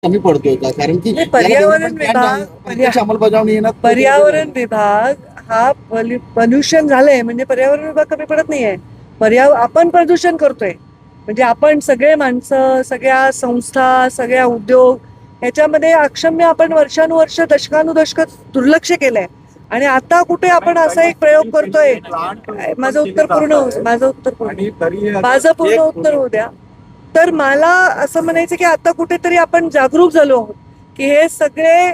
कमी पडतोय का? कारण की पर्यावरण विभाग अंमलबजावणी येणार पर्यावरण विभाग हा पोल्युशन झालंय म्हणजे पर्यावरण विभाग कमी पडत नाहीये. आपण प्रदूषण करतोय म्हणजे आपण सगळे माणसं, सगळ्या संस्था, सगळ्या उद्योग ह्याच्यामध्ये अक्षम्य आपण वर्षानुवर्ष दशकानुदशक दुर्लक्ष केलंय आणि आता कुठे आपण असा एक प्रयोग करतोय. माझं उत्तर पूर्ण होऊ द्या. तर मला असं म्हणायचं की आता कुठेतरी आपण जागरूक झालो आहोत की हे सगळे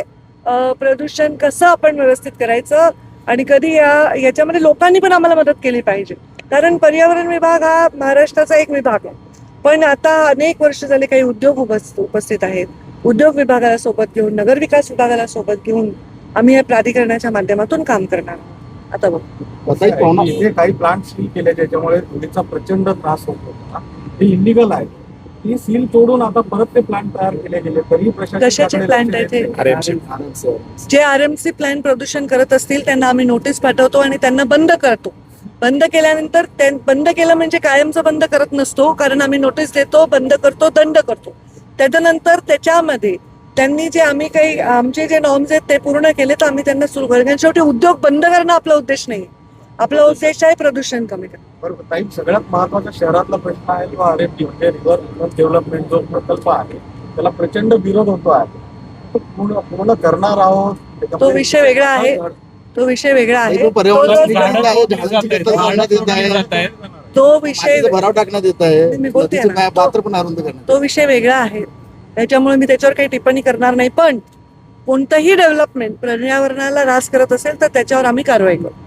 प्रदूषण कसं आपण व्यवस्थित करायचं आणि कधी याच्यामध्ये लोकांनी पण आम्हाला मदत केली पाहिजे. कारण पर्यावरण विभाग हा महाराष्ट्राचा एक विभाग आहे, पण आता अनेक वर्ष झाले काही उद्योग उपस्थित आहेत. उद्योग विभागाला सोबत घेऊन, नगर विकास विभागाला सोबत घेऊन आम्ही या प्राधिकरणाच्या माध्यमातून काम करणार आहोत. आता बघ, इथे काही प्लांट सील केले ज्याच्यामुळे धुळीचा प्रचंड त्रास होत होता, ते इलिगल आहे. ती सील तोडून आता परत ते प्लांट तयार केले गेले तरी कशाचे प्लांट आहे ते? जे आरएमसी प्लांट प्रदूषण करत असतील त्यांना आम्ही नोटीस पाठवतो आणि त्यांना बंद करतो. बंद केल्यानंतर बंद केलं म्हणजे कायमचं बंद करत नसतो, कारण आम्ही नोटीस देतो, बंद करतो, दंड करतो. त्याच्यानंतर त्याच्यामध्ये त्यांनी जे आम्ही काही आमचे जे नॉर्म्स आहेत ते पूर्ण केले तर आम्ही त्यांना सुरू करू. कारण शेवटी उद्योग बंद करणं आपला उद्देश नाही, आपला उद्देश आहे प्रदूषण कमी करणं. बरोबर ताई, सगळ्यात महत्वाचा शहरातला प्रश्न आहे तो आरएमडी म्हणजे रिव्हर डेव्हलपमेंट जो प्रकल्प आहे त्याला प्रचंड विरोध होतो आहे. पूर्ण करणार आहोत, तो विषय वेगळा आहे. तो विषय वेगळा आहे. तो विषय भराव टाकण्यात येत आहे. मी बोलते ना, पात्र पण अरुंद करण्यात तो विषय वेगळा आहे. त्याच्यामुळे मी त्याच्यावर काही टिप्पणी करणार नाही. पण कोणतंही डेव्हलपमेंट पर्यावरणाला ऱ्हास करत असेल तर त्याच्यावर आम्ही कारवाई करू.